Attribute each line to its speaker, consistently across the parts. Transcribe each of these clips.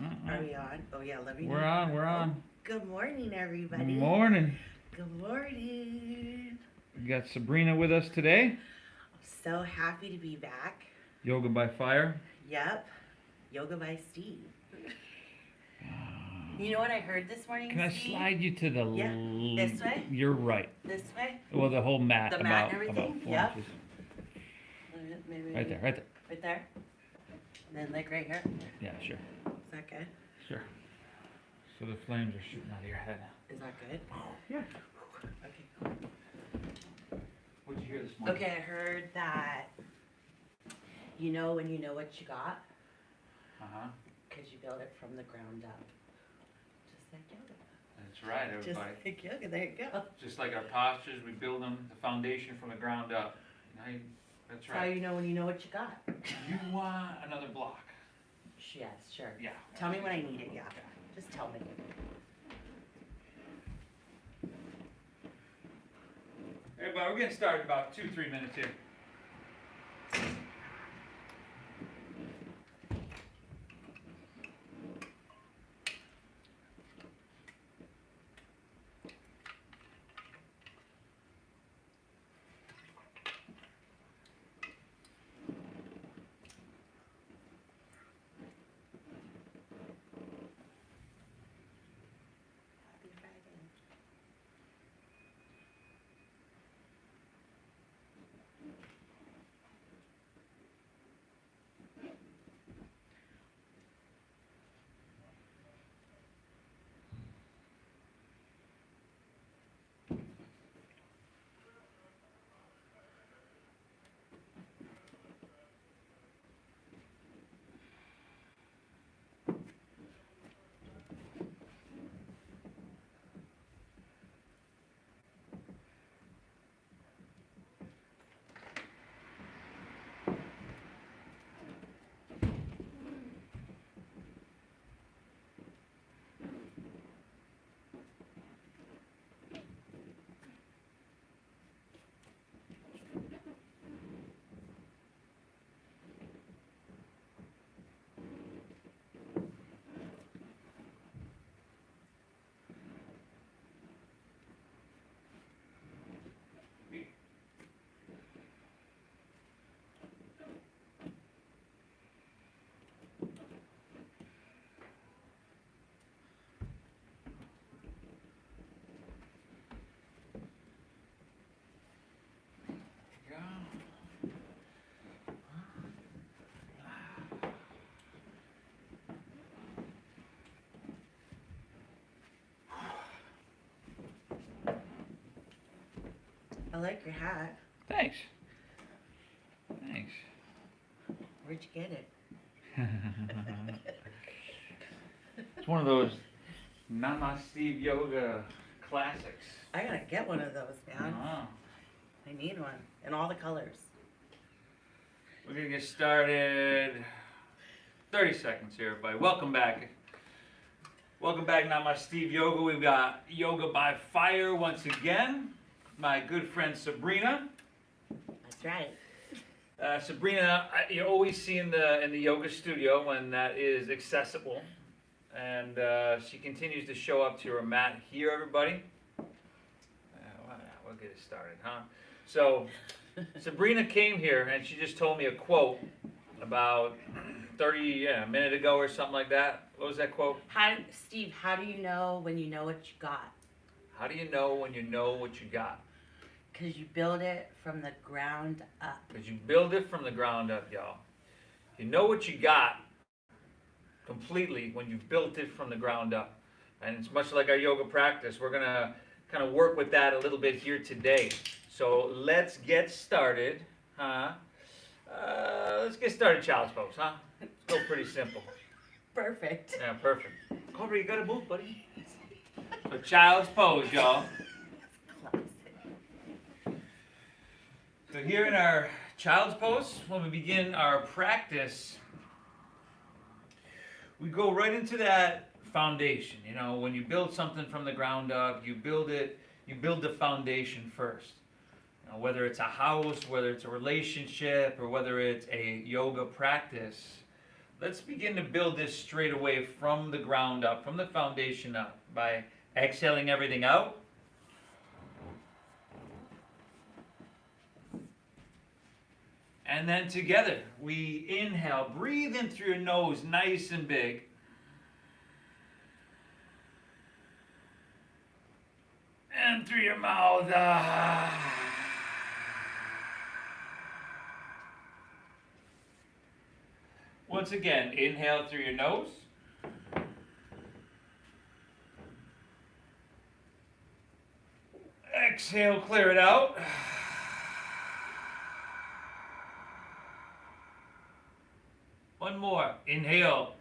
Speaker 1: Are we on? Oh yeah, let me know.
Speaker 2: We're on, we're on.
Speaker 1: Good morning, everybody.
Speaker 2: Good morning.
Speaker 1: Good morning.
Speaker 2: We got Sabrina with us today.
Speaker 1: So happy to be back.
Speaker 2: Yoga by Fire.
Speaker 1: Yep. Yoga by Steve. You know what I heard this morning,
Speaker 2: Can I
Speaker 1: Steve?
Speaker 2: slide you to the
Speaker 1: This way?
Speaker 2: You're right.
Speaker 1: This way?
Speaker 2: Well, the whole mat.
Speaker 1: The mat and
Speaker 2: about
Speaker 1: everything?
Speaker 2: 4
Speaker 1: Yep.
Speaker 2: inches.
Speaker 1: Maybe
Speaker 2: Right there, right there.
Speaker 1: Right there? And then like right here?
Speaker 2: Yeah, sure.
Speaker 1: Is that good?
Speaker 2: Sure. So the flames are shooting out of your head.
Speaker 1: Is that good?
Speaker 2: Yeah.
Speaker 1: Okay, cool.
Speaker 2: What'd you hear this morning?
Speaker 1: Okay, I heard that you know when you know what you got,
Speaker 2: Uh-huh.
Speaker 1: because you build it from the ground up. Just like yoga.
Speaker 2: That's right,
Speaker 1: Just
Speaker 2: everybody.
Speaker 1: like yoga, there you go.
Speaker 2: Just like our postures, we build them, the foundation from the ground up. Now that's
Speaker 1: That's how
Speaker 2: right.
Speaker 1: you know when you know what you got.
Speaker 2: You want another block.
Speaker 1: Yes, sure.
Speaker 2: Yeah.
Speaker 1: Tell me when I need it, yeah. Just tell me.
Speaker 2: Everybody, we're getting started in about 2-3 minutes here.
Speaker 1: Happy Friday. I like your hat.
Speaker 2: Thanks. Thanks.
Speaker 1: Where'd you get it?
Speaker 2: It's one of those Namasteve yoga classics.
Speaker 1: I gotta get one of those, man.
Speaker 2: Wow.
Speaker 1: I need one. In all the colors.
Speaker 2: We're gonna get started. 30 seconds here, everybody. Welcome back. Welcome back, Namasteve Yoga. We've got Yoga by Fire once again. My good friend Sabrina.
Speaker 1: That's right.
Speaker 2: Sabrina, you always see in the yoga studio when that is accessible, and she continues to show up to her mat here, everybody. We'll get it started, huh? So, Sabrina came here and she just told me a quote about a minute ago or something like that. What was that quote?
Speaker 1: Steve, how do you know when you know what you got?
Speaker 2: How do you know when you know what you got?
Speaker 1: Because you build it from the ground up.
Speaker 2: Because you build it from the ground up, y'all. You know what you got completely when you've built it from the ground up. And it's much like our yoga practice. We're going to kind of work with that a little bit here today. So let's get started, huh? Let's get started child's pose, huh? It's go pretty simple.
Speaker 1: Perfect.
Speaker 2: Yeah, perfect. Cobra, you got to move, buddy. So child's pose, y'all. So here in our child's pose, when we begin our practice, we go right into that foundation. You know, when you build something from the ground up, you build the foundation first. You know, whether it's a house, whether it's a relationship, or whether it's a yoga practice, let's begin to build this straight away from the ground up, from the foundation up, by exhaling everything out. And then together, we inhale, breathe in through your nose, nice and big. And through your mouth. Once again, inhale through your nose. Exhale, clear it out. One more. Inhale.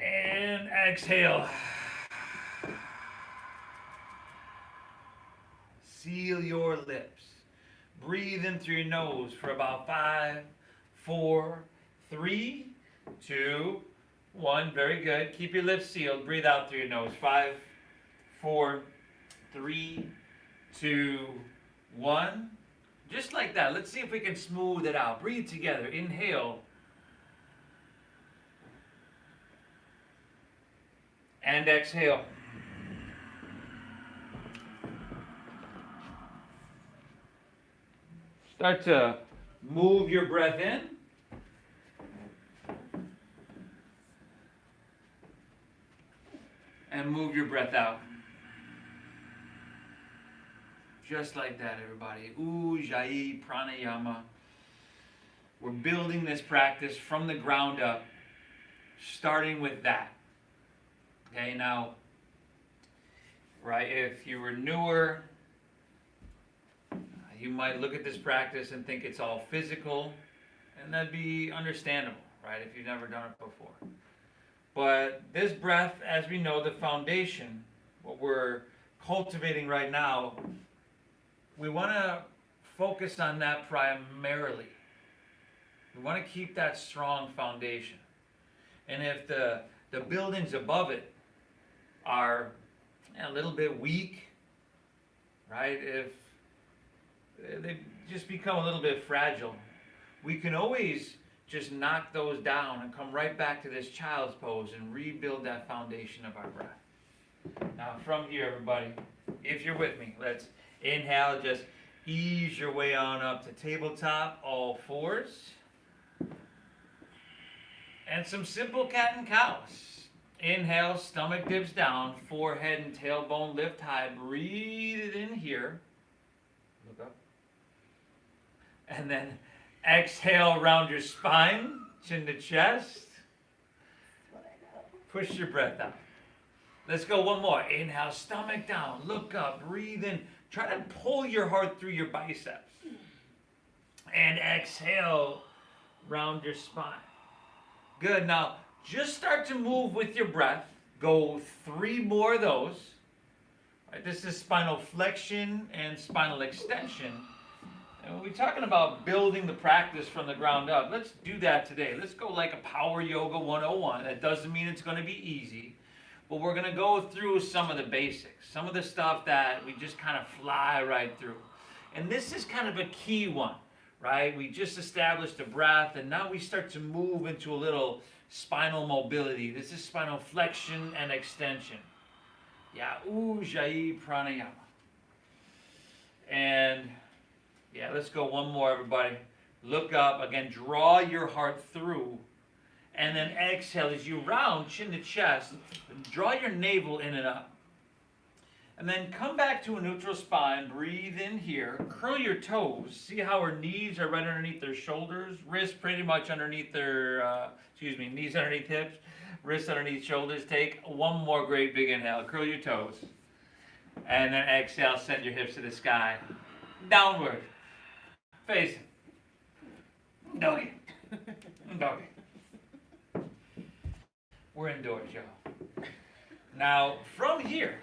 Speaker 2: And exhale. Seal your lips. Breathe in through your nose for about 5, 4, 3, 2, 1. Very good. Keep your lips sealed. Breathe out through your nose. 5, 4, 3, 2, 1. Just like that. Let's see if we can smooth it out. Breathe together. Inhale. And exhale. Start to move your breath in. And move your breath out. Just like that, everybody. Ujjayi pranayama. We're building this practice from the ground up, starting with that. Okay, now, right, if you were newer, you might look at this practice and think it's all physical, and that'd be understandable, right, if you've never done it before. But this breath, as we know, the foundation, what we're cultivating right now, we want to focus on that primarily. We want to keep that strong foundation. And if the buildings above it are a little bit weak, right, if they just become a little bit fragile, we can always just knock those down and come right back to this child's pose and rebuild that foundation of our breath. Now from here, everybody, if you're with me, let's inhale, just ease your way on up to tabletop, all fours. And some simple cat and cows. Inhale, stomach dips down, forehead and tailbone lift high. Breathe it in here. Look up. And then exhale around your spine, chin to chest. Push your breath out. Let's go one more. Inhale, stomach down, look up, breathe in. Try to pull your heart through your biceps. And exhale, round your spine. Good. Now, just start to move with your breath. Go 3 more of those. Right, this is spinal flexion and spinal extension. And we're talking about building the practice from the ground up. Let's do that today. Let's go like a Power Yoga 101. That doesn't mean it's going to be easy. But we're going to go through some of the basics. Some of the stuff that we just kind of fly right through. And this is kind of a key one. Right? We just established a breath, and now we start to move into a little spinal mobility. This is spinal flexion and extension. Yeah, Ujjayi pranayama. And yeah, let's go one more, everybody. Look up, again, draw your heart through, and then exhale as you round, chin to chest, draw your navel in and up. And then come back to a neutral spine, breathe in here, curl your toes, see how our knees are right underneath their shoulders, wrists pretty much underneath their, knees underneath hips, wrists underneath shoulders. Take one more great big inhale, curl your toes. And then exhale, send your hips to the sky, downward, facing, doggy, doggy. We're indoors, y'all. Now, from here,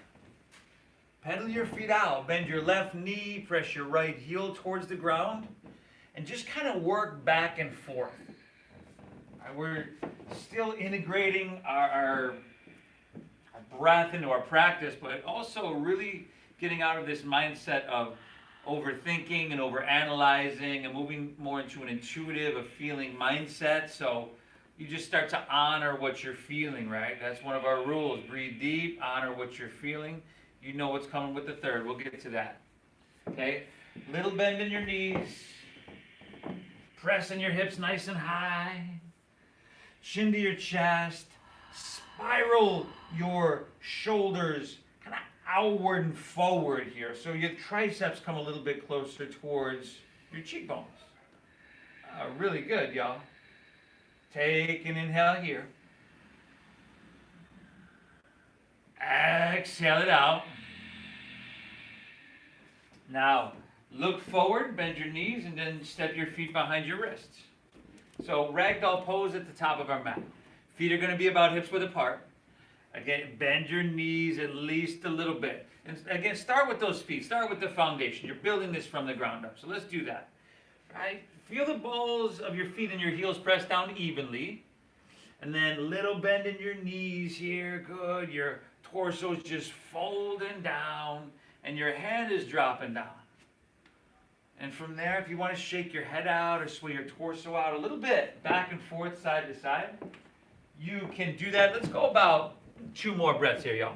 Speaker 2: pedal your feet out, bend your left knee, press your right heel towards the ground, and just kind of work back and forth. Right, we're still integrating our breath into our practice, but also really getting out of this mindset of overthinking and overanalyzing and moving more into an intuitive, a feeling mindset. So you just start to honor what you're feeling, right? That's one of our rules. Breathe deep, honor what you're feeling. You know what's coming with the third. We'll get to that. Okay? Little bend in your knees. Pressing your hips nice and high. Chin to your chest. Spiral your shoulders kind of outward and forward here. So your triceps come a little bit closer towards your cheekbones. Really good, y'all. Take an inhale here. Exhale it out. Now, look forward, bend your knees, and then step your feet behind your wrists. So, ragdoll pose at the top of our mat. Feet are going to be about hips width apart. Again, bend your knees at least a little bit. And again, start with those feet. Start with the foundation. You're building this from the ground up. So let's do that. Right? Feel the balls of your feet and your heels press down evenly. And then little bend in your knees here. Good. Your torso's just folding down. And your head is dropping down. And from there, if you want to shake your head out or sway your torso out a little bit, back and forth, side to side, you can do that. Let's go about 2 more breaths here, y'all.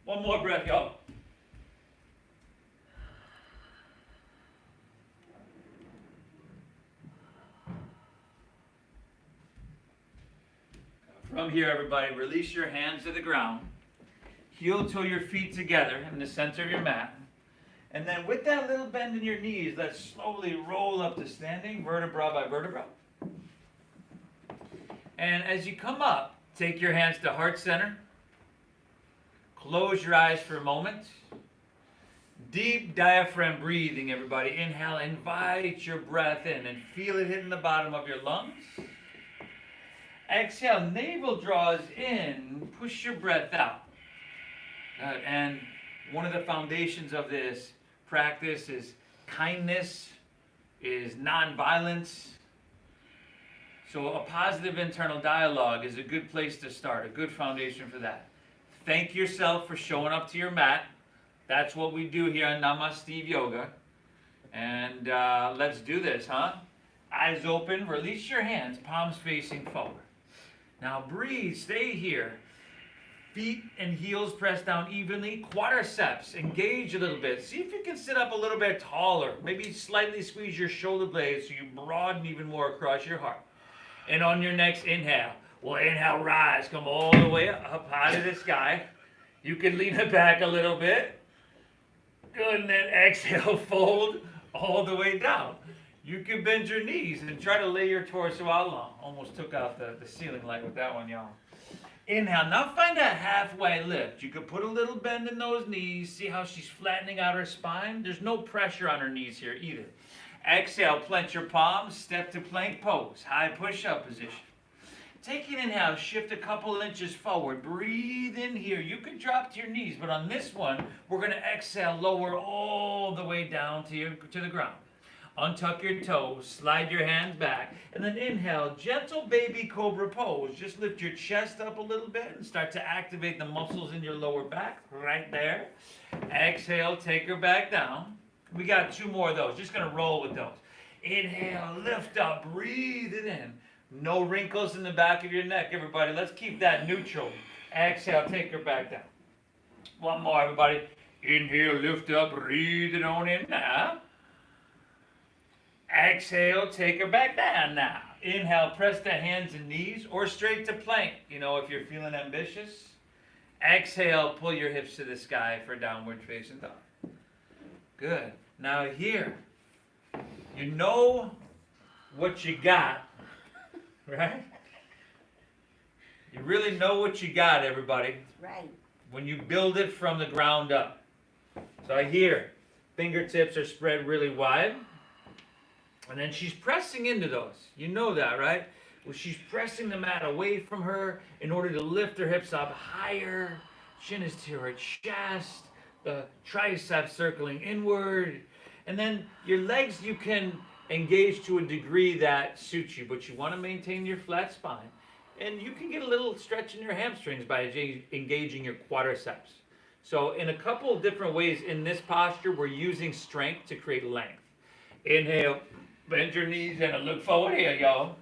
Speaker 2: One more breath, y'all. From here, everybody, release your hands to the ground. Heel toe your feet together in the center of your mat. And then with that little bend in your knees, let's slowly roll up to standing, vertebra by vertebra. And as you come up, take your hands to heart center. Close your eyes for a moment. Deep diaphragm breathing, everybody. Inhale, invite your breath in and feel it hitting the bottom of your lungs. Exhale, navel draws in, push your breath out. And one of the foundations of this practice is kindness, is nonviolence. So a positive internal dialogue is a good place to start, a good foundation for that. Thank yourself for showing up to your mat. That's what we do here on Namasteve Yoga. And let's do this, huh? Eyes open, release your hands, palms facing forward. Now breathe, stay here. Feet and heels press down evenly. Quadriceps, engage a little bit. See if you can sit up a little bit taller. Maybe slightly squeeze your shoulder blades so you broaden even more across your heart. And on your next inhale, we'll inhale, rise, come all the way up high to the sky. You can lean it back a little bit. Good, and then exhale, fold all the way down. You can bend your knees and try to lay your torso out long. Almost took out the ceiling light with that one, y'all. Inhale, now find a halfway lift. You could put a little bend in those knees. See how she's flattening out her spine? There's no pressure on her knees here either. Exhale, plant your palms, step to plank pose, high push-up position. Take an inhale, shift a couple inches forward. Breathe in here. You can drop to your knees, but on this one, we're going to exhale, lower all the way down to the ground. Untuck your toes, slide your hands back, and then inhale, gentle baby cobra pose. Just lift your chest up a little bit and start to activate the muscles in your lower back, right there. Exhale, take her back down. We got 2 more of those, just gonna roll with those. Inhale, lift up, breathe it in. No wrinkles in the back of your neck, everybody. Let's keep that neutral. Exhale, take her back down. One more, everybody. Inhale, lift up, breathe it on in now. Exhale, take her back down now. Inhale, press the hands and knees or straight to plank, if you're feeling ambitious. Exhale, pull your hips to the sky for downward facing dog. Good. Now here, you know what you got, right? You really know what you got, everybody.
Speaker 1: Right.
Speaker 2: When you build it from the ground up. So here, fingertips are spread really wide. And then she's pressing into those. You know that, right? Well, she's pressing the mat away from her in order to lift her hips up higher. Chin is to her chest. The triceps circling inward. And then your legs, you can engage to a degree that suits you, but you want to maintain your flat spine. And you can get a little stretch in your hamstrings by engaging your quadriceps. So in a couple of different ways in this posture, we're using strength to create length. Inhale, bend your knees and look forward here, y'all.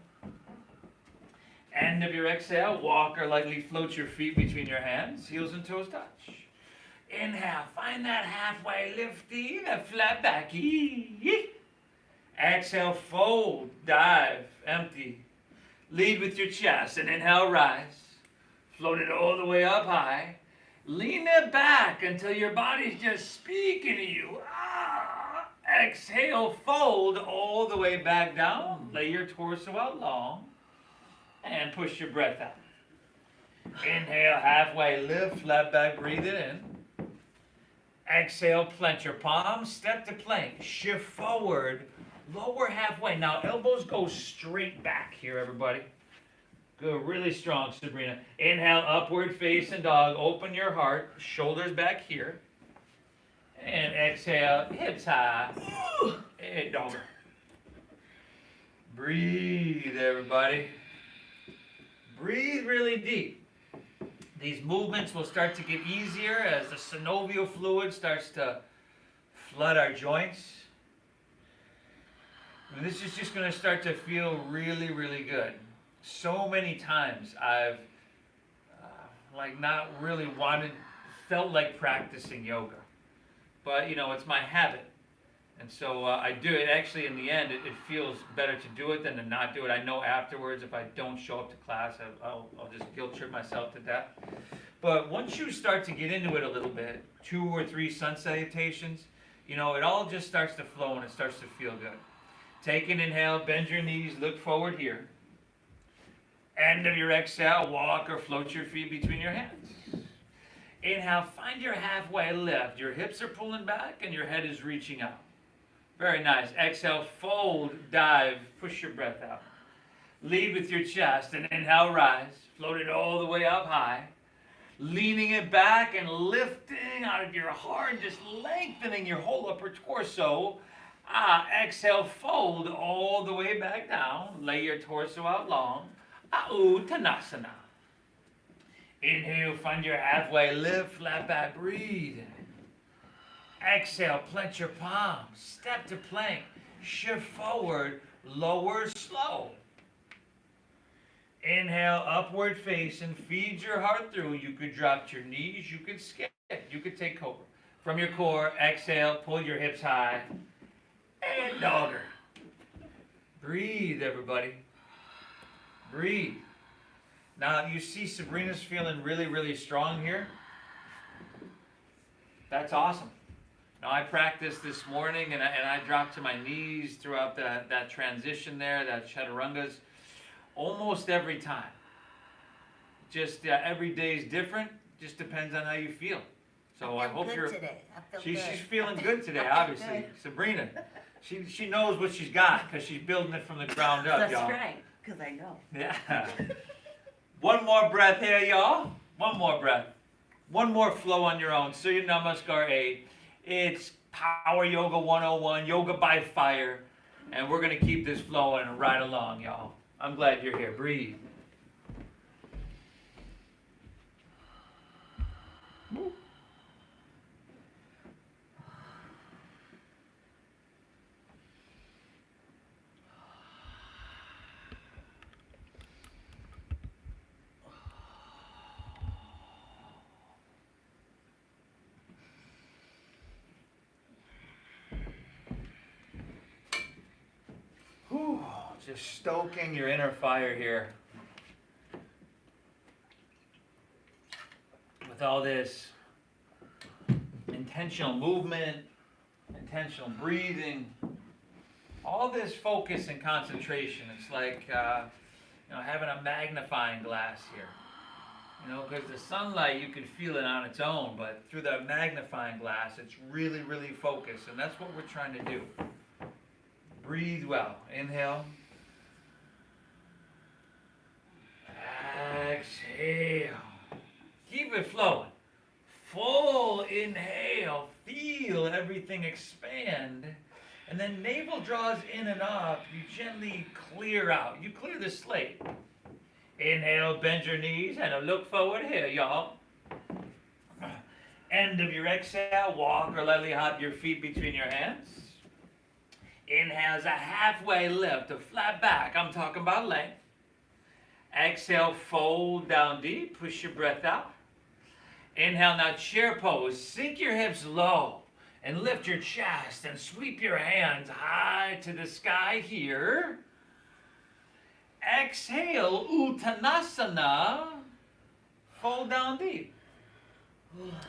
Speaker 2: End of your exhale, walk or lightly float your feet between your hands, heels and toes touch. Inhale, find that halfway lifty, that flat back. Exhale, fold, dive, empty. Lead with your chest and inhale, rise. Float it all the way up high. Lean it back until your body's just speaking to you. Exhale, fold all the way back down. Lay your torso out long and push your breath out. Inhale, halfway lift, flat back, breathe it in. Exhale, plant your palms, step to plank, shift forward, lower halfway. Now elbows go straight back here, everybody. Good, really strong, Sabrina. Inhale, upward facing dog, open your heart, shoulders back here. And exhale, hips high, and dogger. Breathe, everybody. Breathe really deep. These movements will start to get easier as the synovial fluid starts to flood our joints. And this is just going to start to feel really, really good. So many times I've not really felt like practicing yoga. But, it's my habit. And so I do it. Actually, in the end, it feels better to do it than to not do it. I know afterwards, if I don't show up to class, I'll just guilt trip myself to death. But once you start to get into it a little bit, 2 or 3 sun salutations, it all just starts to flow and it starts to feel good. Take an inhale, bend your knees, look forward here. End of your exhale, walk or float your feet between your hands. Inhale, find your halfway lift. Your hips are pulling back and your head is reaching out. Very nice. Exhale, fold, dive, push your breath out. Lead with your chest and inhale, rise. Float it all the way up high. Leaning it back and lifting out of your heart, just lengthening your whole upper torso. Exhale, fold all the way back down. Lay your torso out long. Uttanasana. Inhale, find your halfway lift, flat back, breathe. Exhale, plant your palms, step to plank, shift forward, lower slow. Inhale, upward face and feed your heart through. You could drop your knees, you could skip, you could take cobra. From your core, exhale, pull your hips high, and dogger. Breathe, everybody. Breathe. Now, you see Sabrina's feeling really, really strong here. That's awesome. Now, I practiced this morning, and I dropped to my knees throughout that transition there, that chaturangas, almost every time. Just every day is different. Just depends on how you feel. So I hope you're.
Speaker 1: Today.
Speaker 2: She's feeling good today, obviously. Sabrina, she knows what she's got because she's building it from the ground up, y'all.
Speaker 1: That's right, because I know.
Speaker 2: Yeah. One more breath here, y'all. One more breath. One more flow on your own. Surya Namaskar 8. It's Power Yoga 101, Yoga by Fire. And we're going to keep this flowing right along, y'all. I'm glad you're here. Breathe. Whew, just stoking your inner fire here. With all this intentional movement, intentional breathing, all this focus and concentration. It's like having a magnifying glass here. Because the sunlight, you can feel it on its own, but through the magnifying glass, it's really, really focused, and that's what we're trying to do. Breathe well. Inhale. Exhale. Keep it flowing. Full inhale. Feel everything expand. And And then navel draws in and up. You gently clear out. You clear the slate. Inhale, bend your knees, and look forward here, y'all. End of your exhale, walk or lightly hop your feet between your hands. Inhale is a halfway lift, a flat back. I'm talking about length. Exhale, fold down deep, push your breath out. Inhale, now chair pose. Sink your hips low and lift your chest and sweep your hands high to the sky here. Exhale, Uttanasana. Fold down deep.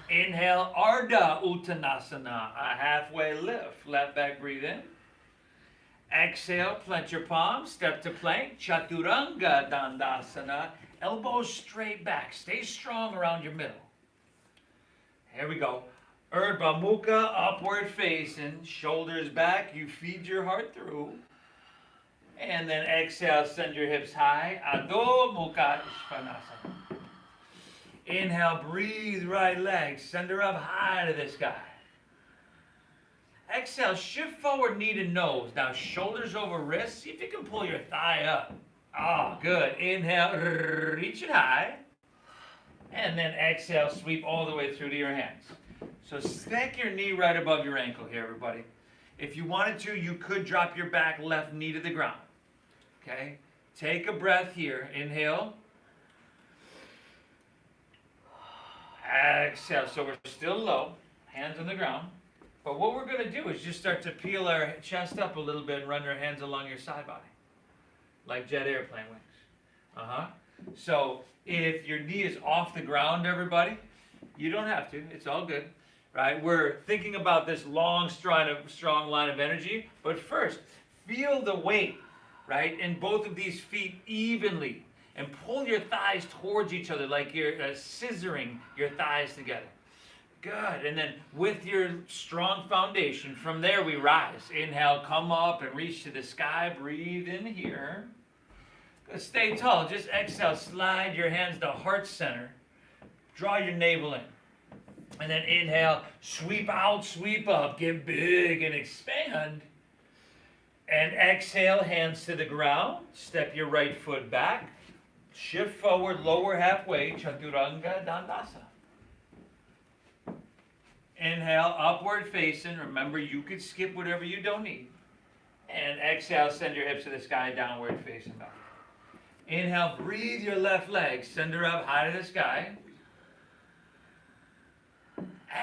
Speaker 2: Inhale, Ardha Uttanasana, a halfway lift. Flat back, breathe in. Exhale, plant your palms, step to plank. Chaturanga Dandasana, elbows straight back. Stay strong around your middle. Here we go. Urdhva Mukha, upward facing, shoulders back. You feed your heart through. And then exhale, send your hips high. Adho Mukha Svanasana. Inhale, breathe right leg, send her up high to the sky. Exhale, shift forward, knee to nose. Now shoulders over wrists. See if you can pull your thigh up. Oh, good. Inhale, reach it high. And then exhale, sweep all the way through to your hands. So stack your knee right above your ankle here, everybody. If you wanted to, you could drop your back left knee to the ground. Okay? Take a breath here. Inhale. Exhale. So we're still low, hands on the ground. But what we're going to do is just start to peel our chest up a little bit and run your hands along your side body, like jet airplane wings. So if your knee is off the ground, everybody, you don't have to. It's all good, right? We're thinking about this long, strong line of energy. But first, feel the weight, right, in both of these feet evenly. And pull your thighs towards each other like you're scissoring your thighs together. Good. And then with your strong foundation, from there we rise. Inhale, come up and reach to the sky. Breathe in here. Stay tall. Just exhale. Slide your hands to heart center. Draw your navel in. And then inhale, sweep out, sweep up. Get big and expand. And exhale, hands to the ground. Step your right foot back. Shift forward, lower halfway, Chaturanga Dandasana. Inhale, upward facing. Remember, you could skip whatever you don't need. And exhale, send your hips to the sky, downward facing dog. Inhale, breathe your left leg, send her up high to the sky.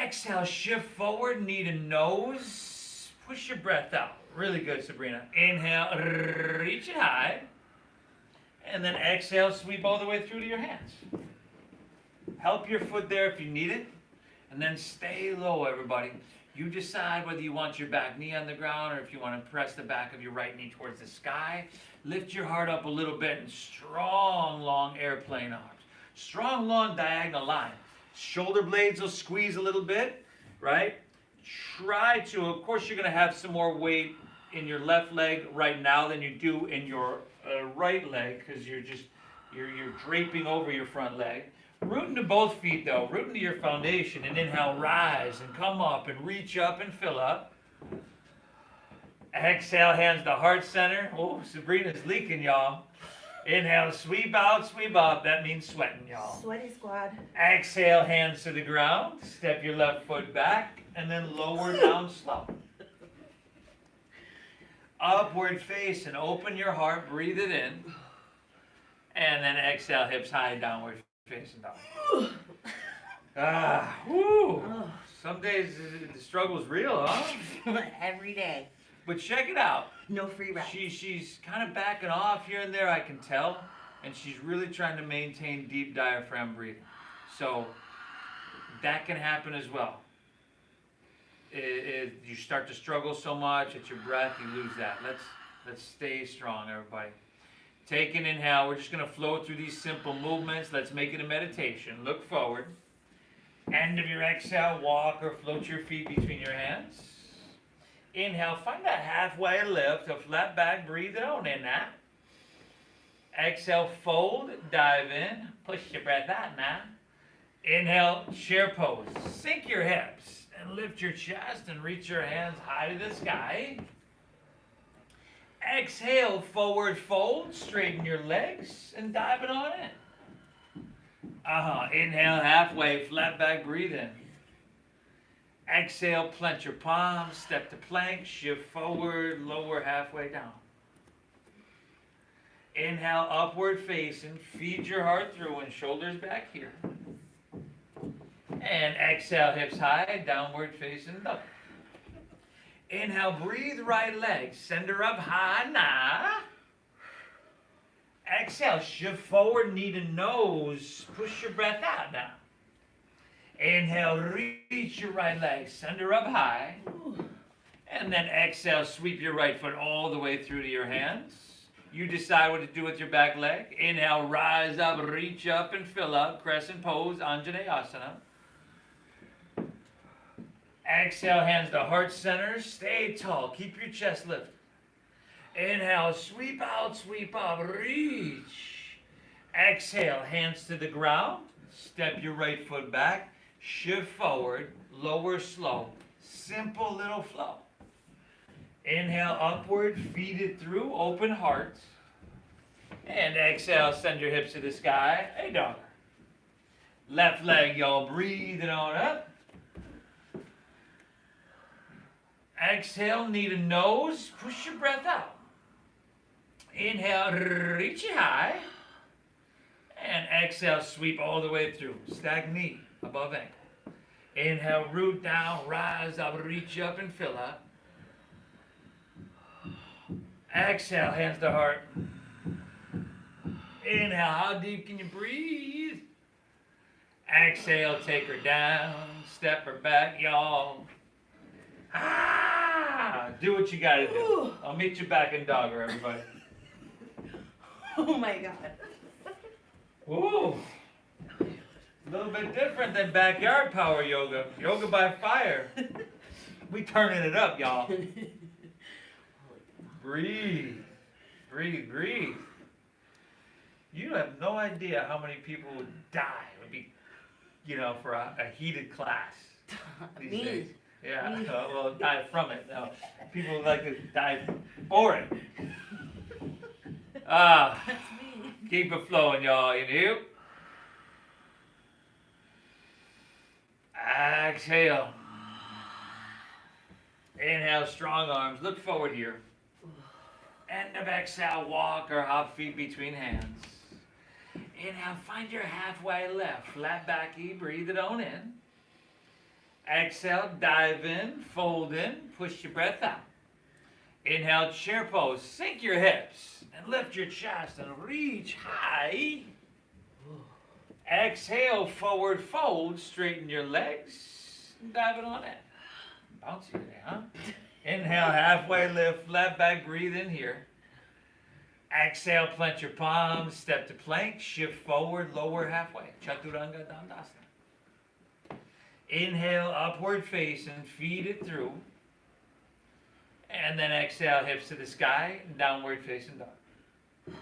Speaker 2: Exhale, shift forward, knee to nose. Push your breath out. Really good, Sabrina. Inhale, reach it high. And then exhale, sweep all the way through to your hands. Help your foot there if you need it. And then stay low, everybody. You decide whether you want your back knee on the ground or if you want to press the back of your right knee towards the sky. Lift your heart up a little bit and strong, long airplane arms. Strong, long diagonal line. Shoulder blades will squeeze a little bit, right? Try to, of course, you're going to have some more weight in your left leg right now than you do in your right leg because you're draping over your front leg. Root into both feet though. Root into your foundation and inhale, rise and come up and reach up and fill up. Exhale, hands to heart center. Oh, Sabrina's leaking, y'all. Inhale, sweep out, sweep up. That means sweating, y'all.
Speaker 1: Sweaty squad.
Speaker 2: Exhale, hands to the ground. Step your left foot back and then lower down slow. Upward face and open your heart, breathe it in. And then exhale, hips high, downward facing dog. Whoo. Some days the struggle's real, huh?
Speaker 1: Every day.
Speaker 2: But check it out.
Speaker 1: No free ride.
Speaker 2: She's kind of backing off here and there, I can tell. And she's really trying to maintain deep diaphragm breathing. So that can happen as well. You start to struggle so much at your breath, you lose that. Let's stay strong, everybody. Take an inhale. We're just going to flow through these simple movements. Let's make it a meditation. Look forward. End of your exhale, walk or float your feet between your hands. Inhale, find that halfway lift, a flat back, breathe it on in that. Exhale, fold, dive in, push your breath out now. Inhale, chair pose. Sink your hips and lift your chest and reach your hands high to the sky. Exhale, forward fold, straighten your legs, and dive it on in. Inhale, halfway, flat back, breathe in. Exhale, plant your palms, step to plank, shift forward, lower halfway down. Inhale, upward facing, feed your heart through and shoulders back here. And exhale, hips high, downward facing dog. Inhale, breathe right leg, center up high, nah. Exhale, shift forward, knee to nose, push your breath out now. Inhale, reach your right leg, center up high. And then exhale, sweep your right foot all the way through to your hands. You decide what to do with your back leg. Inhale, rise up, reach up and fill up, crescent pose, Anjaneyasana. Exhale, hands to heart center, stay tall, keep your chest lifted. Inhale, sweep out, sweep up, reach. Exhale, hands to the ground, step your right foot back, shift forward, lower slow, simple little flow. Inhale, upward, feed it through, open heart. And exhale, send your hips to the sky, a dogger. Left leg, y'all, breathe it on up. Exhale, knee to nose, push your breath out. Inhale, reach it high. And exhale, sweep all the way through. Stack knee above ankle. Inhale, root down, rise up, reach up and fill up. Exhale, hands to heart. Inhale, how deep can you breathe? Exhale, take her down, step her back, y'all. Do what you gotta do. I'll meet you back in dogger, everybody.
Speaker 1: Oh my God.
Speaker 2: Ooh. A little bit different than backyard power yoga. Yoga by fire. We turning it up, y'all. Breathe. Breathe, breathe. You have no idea how many people would die, for a heated class these days. Yeah, well, die from it. No, people like to die for it.
Speaker 1: That's me.
Speaker 2: Keep it flowing, y'all. Inhale. Exhale. Inhale, strong arms. Look forward here. End of exhale, walk or hop feet between hands. Inhale, find your halfway left. Flat backy, breathe it on in. Exhale, dive in, fold in, push your breath out. Inhale, chair pose, sink your hips and lift your chest and reach high. Exhale, forward fold, straighten your legs, and dive it on in. Bouncy today, huh? Inhale, halfway lift, flat back, breathe in here. Exhale, plant your palms, step to plank, shift forward, lower halfway. Chaturanga Dandasana. Inhale, upward face and feed it through. And then exhale, hips to the sky, downward facing dog.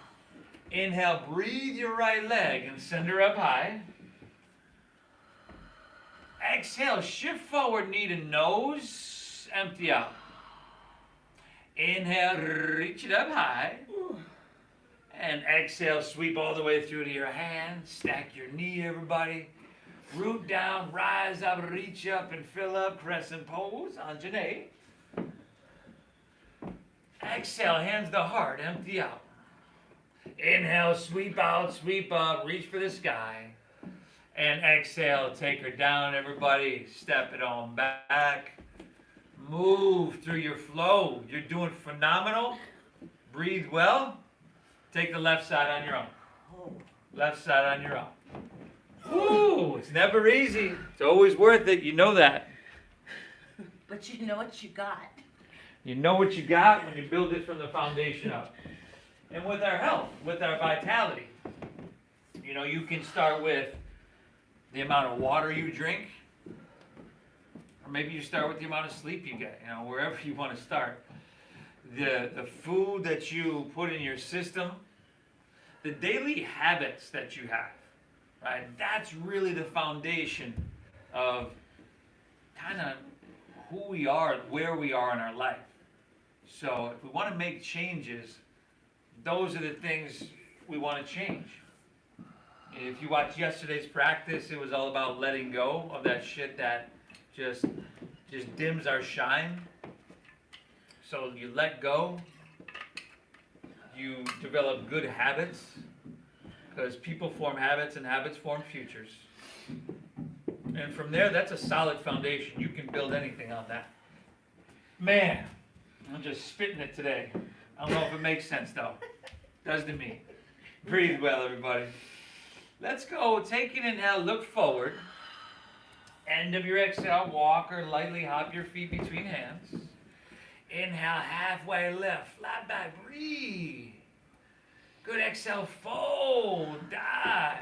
Speaker 2: Inhale, breathe your right leg and send her up high. Exhale, shift forward, knee to nose, empty out. Inhale, reach it up high. And exhale, sweep all the way through to your hands. Stack your knee, everybody. Root down, rise up, reach up and fill up. Crescent pose, Anjaney. Exhale, hands to heart, empty out. Inhale, sweep out, sweep up, reach for the sky. And exhale, take her down, everybody. Step it on back. Move through your flow. You're doing phenomenal. Breathe well. Take the left side on your own. Left side on your own. Ooh, it's never easy. It's always worth it. You know that.
Speaker 1: But you know what you got.
Speaker 2: You know what you got when you build it from the foundation up. And with our health, with our vitality, you can start with the amount of water you drink, or maybe you start with the amount of sleep you get, wherever you want to start. The food that you put in your system, the daily habits that you have, right? That's really the foundation of kind of who we are, where we are in our life. So if we want to make changes, those are the things we want to change. If you watched yesterday's practice, it was all about letting go of that shit that just dims our shine. So you let go, you develop good habits, because people form habits and habits form futures. And from there, that's a solid foundation. You can build anything on that. Man, I'm just spitting it today. I don't know if it makes sense though. Does to me. Breathe well, everybody. Let's go. Take an inhale, look forward. End of your exhale, walk or lightly hop your feet between hands. Inhale, halfway left, flat back, breathe. Good, exhale, fold, dive.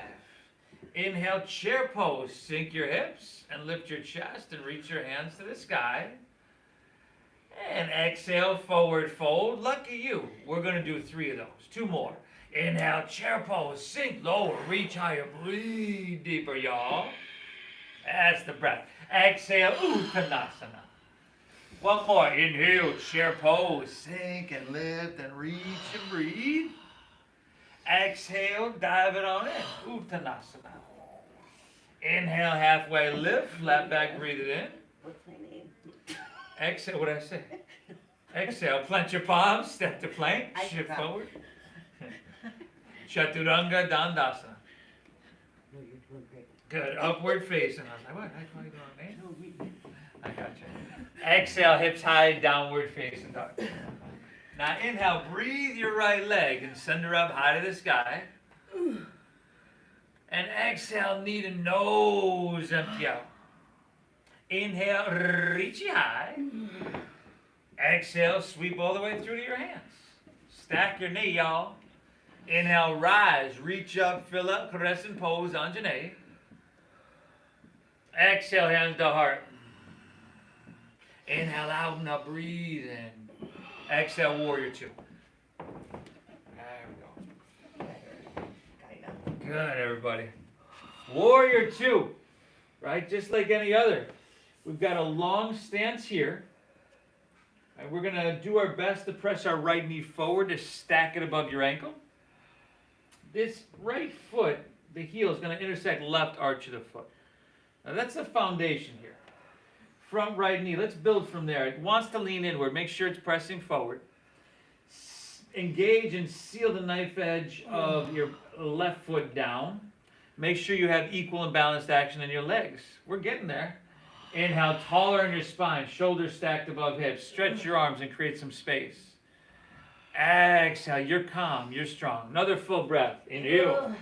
Speaker 2: Inhale, chair pose, sink your hips and lift your chest and reach your hands to the sky. And exhale, forward fold. Lucky you. We're going to do 3 of those. 2 more. Inhale, chair pose, sink lower, reach higher, breathe deeper, y'all. That's the breath. Exhale, Uttanasana. 1 more. Inhale, chair pose, sink and lift and reach and breathe. Exhale, dive it on in, Uttanasana. Inhale, halfway lift, flat back, breathe it in.
Speaker 1: What's my name?
Speaker 2: Exhale, what did I say? Exhale, plant your palms, step to plank,
Speaker 1: I
Speaker 2: shift
Speaker 1: forgot.
Speaker 2: forward. Chaturanga Dandasana.
Speaker 1: No, you're doing great.
Speaker 2: Good, upward facing. I was like, what? How do you doing, man?
Speaker 1: No,
Speaker 2: I got you. Exhale, hips high, downward facing dog. Now inhale, breathe your right leg and send her up high to the sky. And exhale, knee to nose, empty out. Inhale, reach you high. Exhale, sweep all the way through to your hands. Stack your knee, y'all. Inhale, rise, reach up, fill up, crescent pose, Anjaneyya. Exhale, hands to heart. Inhale, out and up, breathe in. Exhale, warrior 2. There we go. Good, everybody. Warrior 2, right? Just like any other. We've got a long stance here. And we're going to do our best to press our right knee forward to stack it above your ankle. This right foot, the heel, is going to intersect left arch of the foot. Now that's the foundation here. Front right knee, let's build from there. It wants to lean inward. Make sure it's pressing forward. Engage and seal the knife edge of your left foot down. Make sure you have equal and balanced action in your legs. We're getting there. Inhale, taller in your spine, shoulders stacked above hips. Stretch your arms and create some space. Exhale, you're calm, you're strong. Another full breath. Inhale.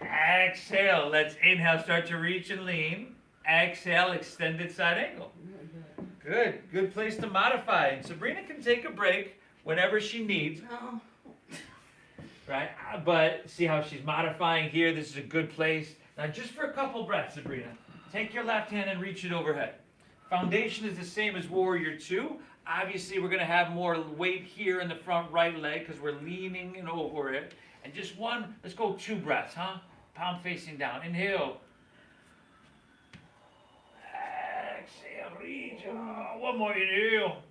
Speaker 2: Exhale, let's inhale, start to reach and lean. Exhale, extended side angle. Good, good place to modify. And Sabrina can take a break whenever she needs.
Speaker 1: No.
Speaker 2: Right? But see how she's modifying here? This is a good place. Now just for a couple breaths, Sabrina, take your left hand and reach it overhead. Foundation is the same as warrior 2. Obviously, we're going to have more weight here in the front right leg because we're leaning and over it. And just one, let's go 2 breaths, huh? Palm facing down. Inhale. Exhale, reach. Oh, one more inhale.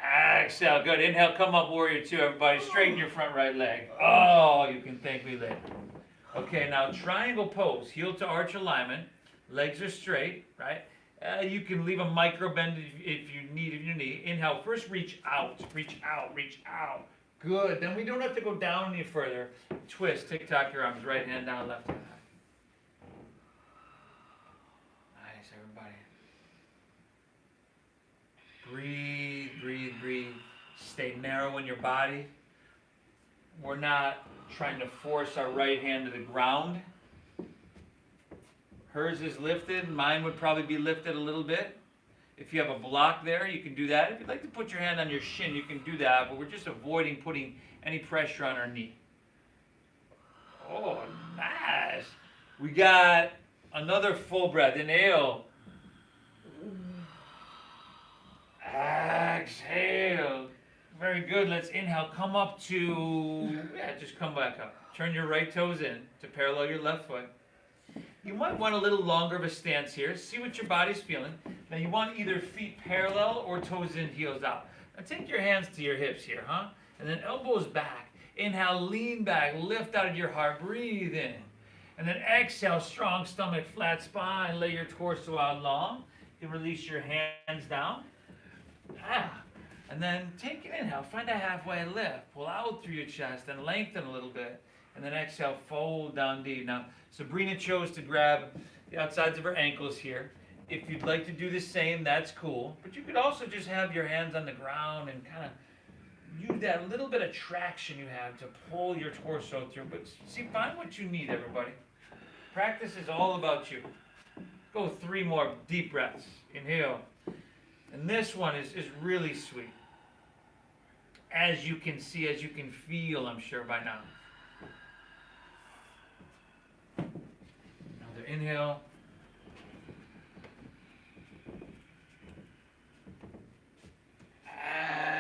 Speaker 2: Exhale, good. Inhale, come up, warrior 2, everybody. Straighten your front right leg. Oh, you can thank me later. Okay, now triangle pose. Heel to arch alignment. Legs are straight, right? You can leave a micro bend if you need in your knee. Inhale, first reach out, reach out, reach out. Good, then we don't have to go down any further. Twist, tick-tock your arms, right hand down, left hand high. Nice, everybody. Breathe, breathe, breathe. Stay narrow in your body. We're not trying to force our right hand to the ground. Hers is lifted. Mine would probably be lifted a little bit. If you have a block there, you can do that. If you'd like to put your hand on your shin, you can do that, but we're just avoiding putting any pressure on our knee. Oh, nice. We got another full breath. Inhale. Exhale. Very good. Let's inhale. Come up to, just come back up. Turn your right toes in to parallel your left foot. You might want a little longer of a stance here. See what your body's feeling. Now you want either feet parallel or toes in, heels out. Now take your hands to your hips here, huh? And then elbows back. Inhale, lean back, lift out of your heart, breathe in. And then exhale, strong stomach, flat spine, lay your torso out long. You can release your hands down. And then take an inhale, find a halfway lift. Pull out through your chest and lengthen a little bit. And then exhale, fold down deep. Now, Sabrina chose to grab the outsides of her ankles here. If you'd like to do the same, that's cool. But you could also just have your hands on the ground and kind of use that little bit of traction you have to pull your torso through. But see, find what you need, everybody. Practice is all about you. Go 3 more deep breaths. Inhale. And this one is really sweet. As you can see, as you can feel, I'm sure by now. Another inhale.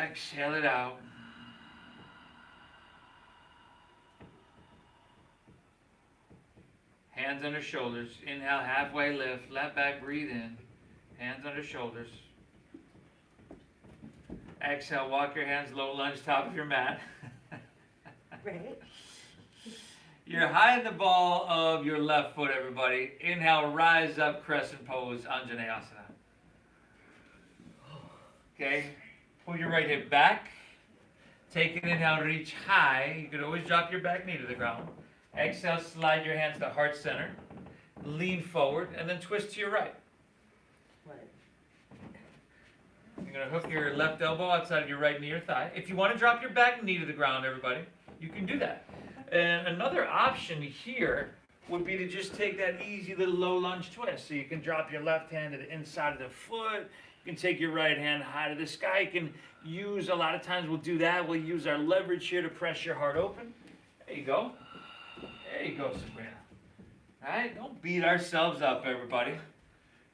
Speaker 2: Exhale it out. Hands under shoulders. Inhale, halfway lift. Flat back, breathe in. Hands under shoulders. Exhale, walk your hands low lunge, top of your mat.
Speaker 1: Right.
Speaker 2: You're high in the ball of your left foot, everybody. Inhale, rise up, crescent pose, Anjaneyasana. Okay, pull your right hip back. Take an inhale, reach high. You can always drop your back knee to the ground. Exhale, slide your hands to heart center. Lean forward, and then twist to your right. You're going to hook your left elbow outside of your right knee or thigh. If you want to drop your back knee to the ground, everybody, you can do that. And another option here would be to just take that easy little low lunge twist. So you can drop your left hand to the inside of the foot. You can take your right hand high to the sky. You can use, a lot of times we'll do that. We'll use our leverage here to press your heart open. There you go. There you go, Sabrina. All right? Don't beat ourselves up, everybody.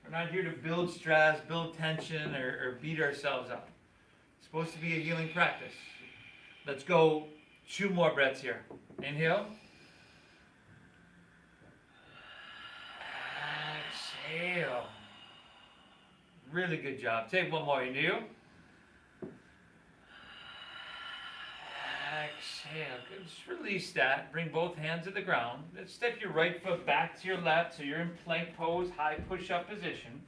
Speaker 2: We're not here to build stress, build tension, or beat ourselves up. It's supposed to be a healing practice. Let's go 2 more breaths here. Inhale. Exhale. Really good job. Take 1 more. Inhale. Exhale. Good. Just release that. Bring both hands to the ground. Let's step your right foot back to your left so you're in plank pose, high push-up position.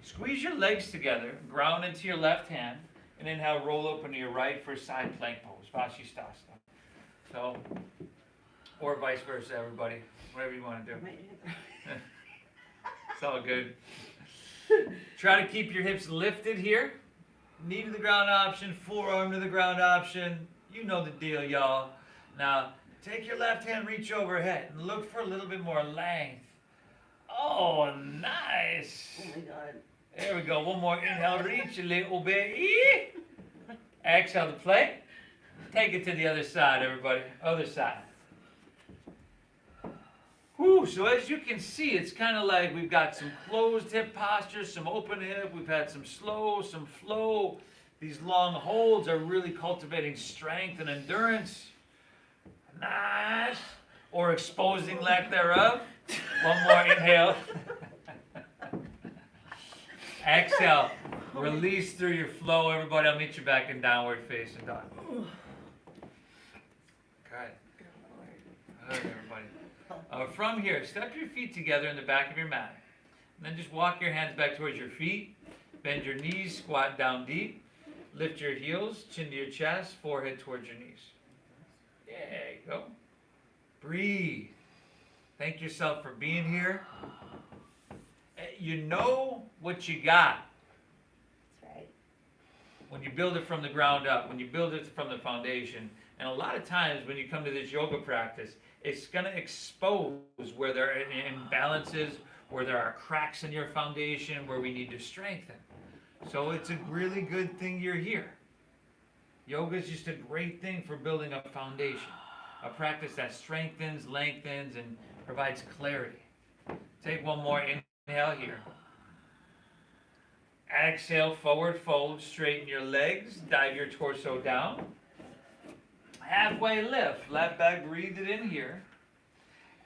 Speaker 2: Squeeze your legs together. Ground into your left hand. And inhale, roll open to your right for side plank pose, Vashisthasana. So, or vice versa, everybody. Whatever you want to do. It's all good. Try to keep your hips lifted here. Knee to the ground option, forearm to the ground option. You know the deal, y'all. Now, take your left hand, reach overhead, and look for a little bit more length. Oh, nice.
Speaker 1: Oh my God.
Speaker 2: There we go. 1 more inhale, reach a little bit. Exhale to plank. Take it to the other side, everybody. Other side. Whew, so as you can see, it's kind of like we've got some closed hip postures, some open hip. We've had some slow, some flow. These long holds are really cultivating strength and endurance. Nice. Or exposing lack thereof. 1 more inhale. Exhale. Release through your flow, everybody. I'll meet you back in downward facing dog. Good. Good, everybody. From here, step your feet together in the back of your mat. And then just walk your hands back towards your feet. Bend your knees, squat down deep. Lift your heels, chin to your chest, forehead towards your knees. There you go. Breathe. Thank yourself for being here. You know what you got.
Speaker 1: That's right.
Speaker 2: When you build it from the ground up, when you build it from the foundation. And a lot of times when you come to this yoga practice, it's going to expose where there are imbalances, where there are cracks in your foundation, where we need to strengthen. So it's a really good thing you're here. Yoga is just a great thing for building a foundation. A practice that strengthens, lengthens, and provides clarity. Take 1 more inhale here. Exhale, forward fold, straighten your legs, dive your torso down. Halfway lift, flat back, breathe it in here.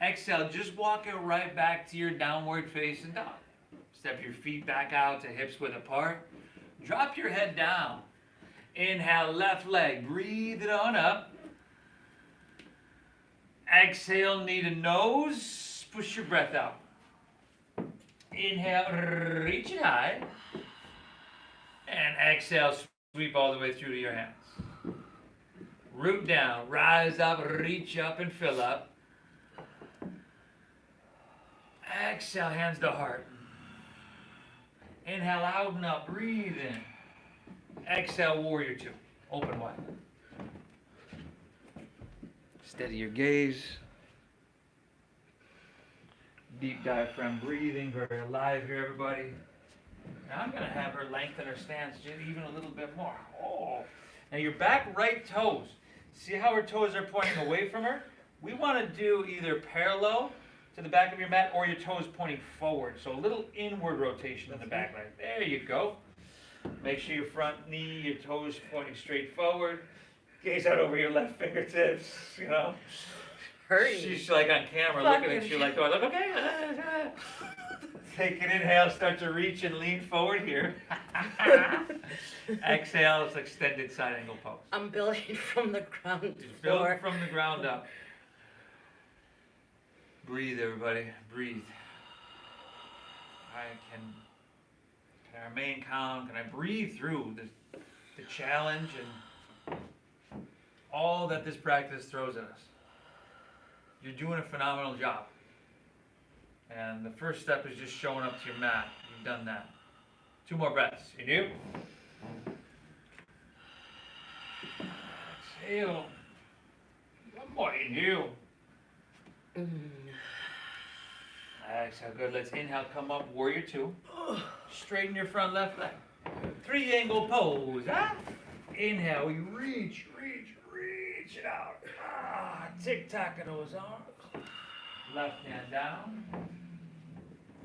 Speaker 2: Exhale, just walk it right back to your downward facing dog. Step your feet back out to hips width apart. Drop your head down. Inhale, left leg. Breathe it on up. Exhale, knee to nose. Push your breath out. Inhale, reach it high. And exhale, sweep all the way through to your hands. Root down, rise up, reach up and fill up. Exhale, hands to heart. Inhale, out and up, breathe in. Exhale, warrior two, open wide. Steady your gaze. Deep diaphragm breathing, very alive here, everybody. Now I'm going to have her lengthen her stance even a little bit more. Oh. Now your back right toes. See how her toes are pointing away from her? We want to do either parallel to the back of your mat or your toes pointing forward. So a little inward rotation in the back leg. There you go. Make sure your front knee, your toes pointing straight forward. Gaze out over your left fingertips, you know.
Speaker 1: Hurry.
Speaker 2: She's like on camera looking at you like, oh, look, okay. Take an inhale, start to reach and lean forward here. Exhale, it's extended side angle pose.
Speaker 1: I'm building from the ground
Speaker 2: Build
Speaker 1: floor.
Speaker 2: from the ground up. Breathe, everybody. Breathe. Can I remain calm? Can I breathe through the challenge and all that this practice throws at us? You're doing a phenomenal job. And the first step is just showing up to your mat. You've done that. 2 more breaths. You do? Exhale. 1 more. Inhale. Exhale. Good. Let's inhale. Come up. Warrior two. Straighten your front left leg. 3-angle pose. Huh? Inhale. You reach it out. Tick-tock of those arms. Left hand down.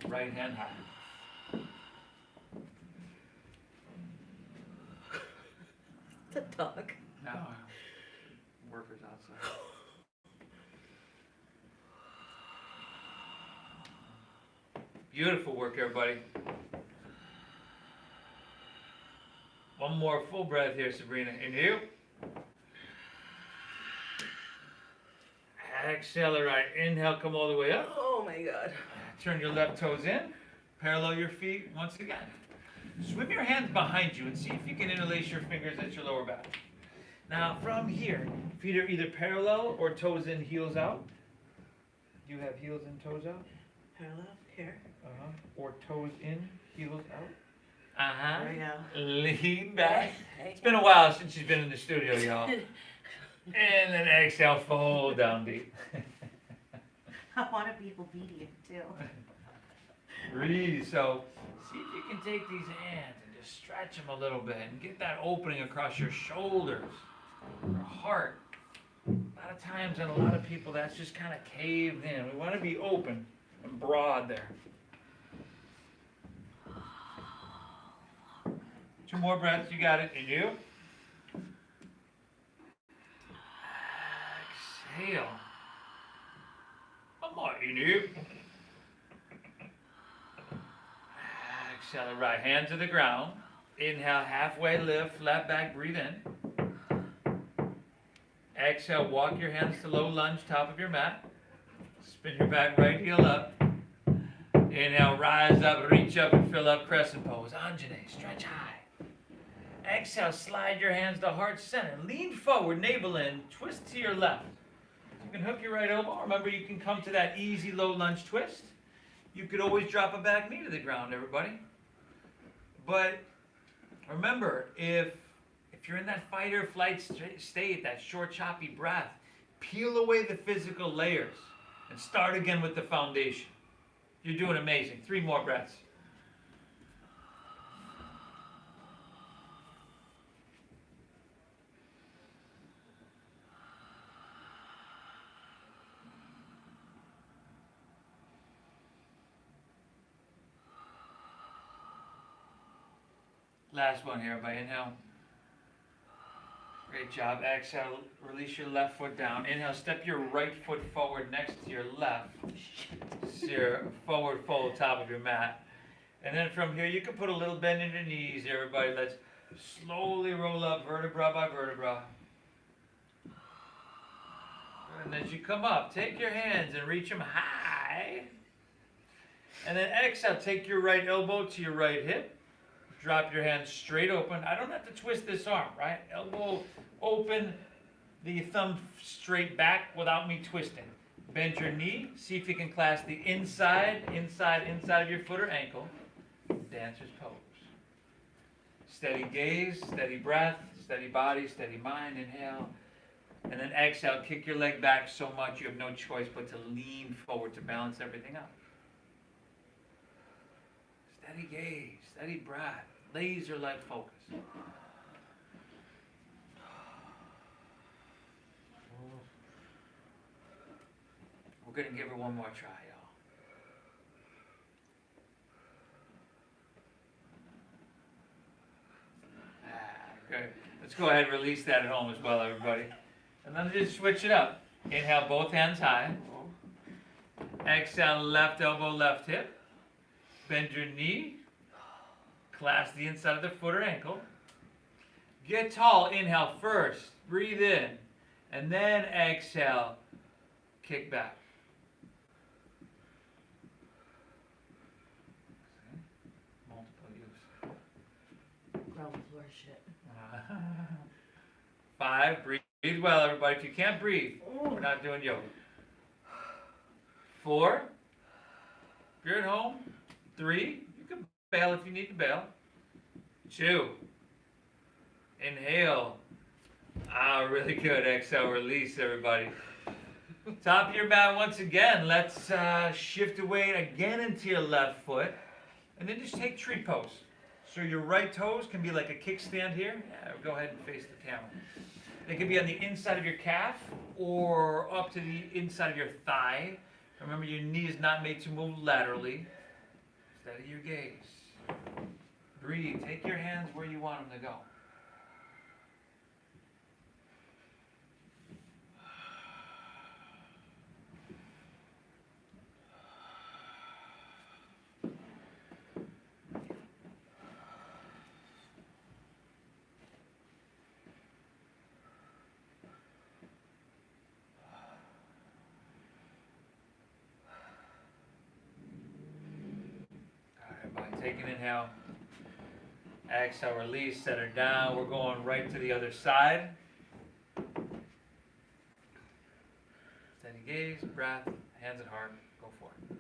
Speaker 2: Right hand high.
Speaker 1: The dog.
Speaker 2: Now, workers outside. Beautiful work, everybody. 1 more full breath here, Sabrina. Inhale. Exhale, all right. Inhale, come all the way up.
Speaker 1: Oh my God.
Speaker 2: Turn your left toes in. Parallel your feet once again. Swim your hands behind you and see if you can interlace your fingers at your lower back. Now, from here, feet are either parallel or toes in, heels out. Do you have heels in, toes out?
Speaker 1: Parallel here.
Speaker 2: Or toes in, heels out.
Speaker 1: There we go.
Speaker 2: Lean back.
Speaker 1: Hey.
Speaker 2: It's been a while since she's been in the studio, y'all. And then exhale, fold down deep.
Speaker 1: I want to be obedient too.
Speaker 2: Breathe. So see if you can take these hands and just stretch them a little bit and get that opening across your shoulders, your heart. A lot of times and a lot of people, that's just kind of caved in. We want to be open and broad there. 2 more breaths. You got it. Inhale. Exhale. 1 more. Inhale. Exhale. Right hand to the ground. Inhale. Halfway lift. Flat back. Breathe in. Exhale. Walk your hands to low lunge. Top of your mat. Spin your back right heel up. Inhale. Rise up. Reach up and fill up. Crescent pose. Anjane. Stretch high. Exhale, slide your hands to heart center. Lean forward, navel in, twist to your left. You can hook your right elbow. Remember, you can come to that easy low lunge twist. You could always drop a back knee to the ground, everybody. But remember, if you're in that fight or flight state, that short, choppy breath, peel away the physical layers and start again with the foundation. You're doing amazing. 3 more breaths. Last one here, by inhale. Great job. Exhale, release your left foot down. Inhale, step your right foot forward next to your left. So your forward fold top of your mat. And then from here, you can put a little bend in your knees, everybody. Let's slowly roll up vertebra by vertebra. And as you come up, take your hands and reach them high. And then exhale, take your right elbow to your right hip. Drop your hands straight open. I don't have to twist this arm, right? Elbow open, the thumb straight back without me twisting. Bend your knee. See if you can clasp the inside of your foot or ankle. Dancer's pose. Steady gaze, steady breath, steady body, steady mind. Inhale. And then exhale, kick your leg back so much you have no choice but to lean forward to balance everything out. Steady gaze, steady breath, laser-like focus. We're going to give her one more try, y'all. Good. Let's go ahead and release that at home as well, everybody. And then just switch it up. Inhale, both hands high. Exhale, left elbow, left hip. Bend your knee. Clasp the inside of the foot or ankle. Get tall. Inhale first. Breathe in. And then exhale. Kick back. Multiple use.
Speaker 1: Ground floor shit.
Speaker 2: 5. Breathe well, everybody. If you can't breathe, we're not doing yoga. 4. If you're at home. 3. You can bail if you need to bail. 2. Inhale. Really good. Exhale, release, everybody. Top of your mat once again. Let's shift away again into your left foot. And then just take tree pose. So your right toes can be like a kickstand here. Yeah, go ahead and face the camera. They can be on the inside of your calf or up to the inside of your thigh. Remember, your knee is not made to move laterally. Steady your gaze. Breathe. Take your hands where you want them to go. Take an inhale. Exhale, release, set her down. We're going right to the other side. Steady gaze, breath, hands at heart. Go for it.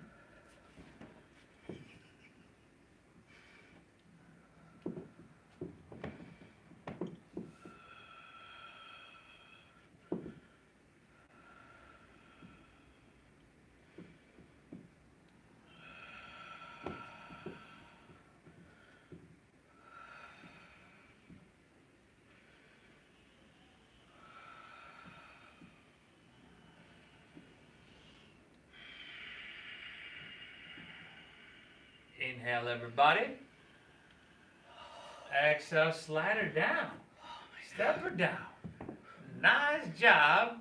Speaker 2: Inhale, everybody. Exhale, slide her down. Step her down. Nice job.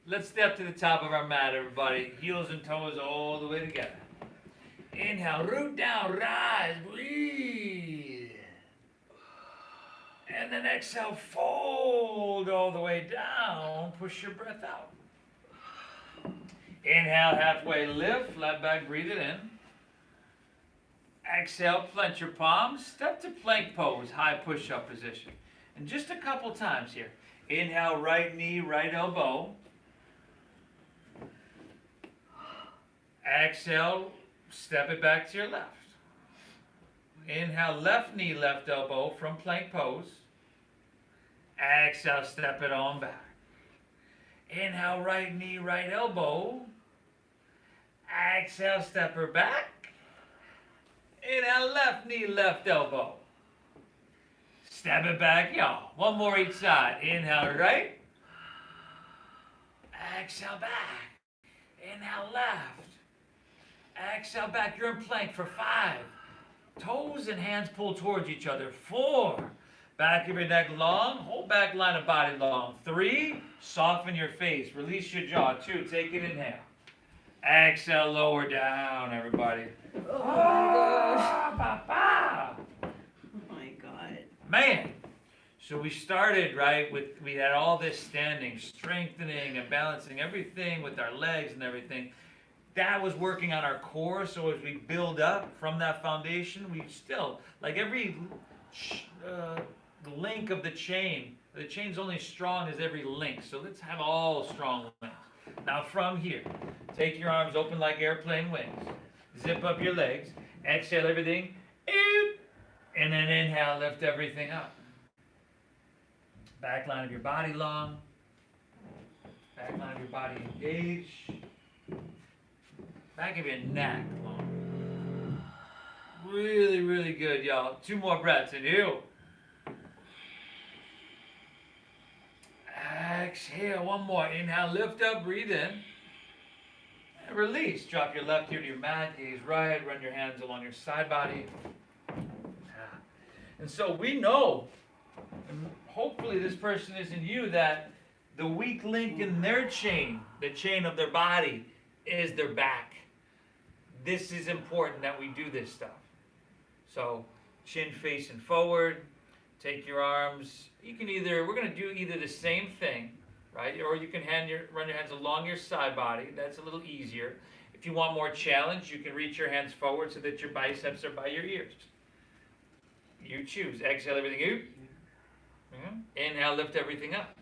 Speaker 2: Let's step to the top of our mat, everybody. Heels and toes all the way together. Inhale, root down, rise, breathe. And then exhale, fold all the way down. Push your breath out. Inhale, halfway lift, flat back, breathe it in. Exhale, plant your palms, step to plank pose, high push-up position. And just a couple times here. Inhale, right knee, right elbow. Exhale, step it back to your left. Inhale, left knee, left elbow from plank pose. Exhale, step it on back. Inhale, right knee, right elbow. Exhale, step her back. Inhale, left knee, left elbow. Step it back, y'all. One more each side. Inhale, right. Exhale, back. Inhale, left. Exhale, back. You're in plank for 5. Toes and hands pull towards each other. 4, Back of your neck long. Whole back line of body long. 3, soften your face. Release your jaw. 2, take an inhale. Exhale, lower down, everybody.
Speaker 1: Oh my gosh.
Speaker 2: Ba-ba.
Speaker 1: Oh my God.
Speaker 2: Man. So we started, right, we had all this standing, strengthening and balancing everything with our legs and everything. That was working on our core, so as we build up from that foundation, we still, like every link of the chain's only as strong as every link, so let's have all strong links. Now from here, take your arms open like airplane wings, zip up your legs, exhale everything, and then inhale, lift everything up. Back line of your body long. Back line of your body engaged. Back of your neck long. Really, really good, y'all. 2 more breaths. And you. Exhale. 1 more. Inhale, lift up, breathe in. And release. Drop your left ear to your mat. Gaze right. Run your hands along your side body. And so we know, and hopefully this person isn't you, that the weak link in their chain, the chain of their body, is their back. This is important that we do this stuff. So chin facing forward, take your arms. You can we're going to do either the same thing, right? Or you can run your hands along your side body. That's a little easier. If you want more challenge, you can reach your hands forward so that your biceps are by your ears. You choose. Exhale everything out. Inhale, lift everything up.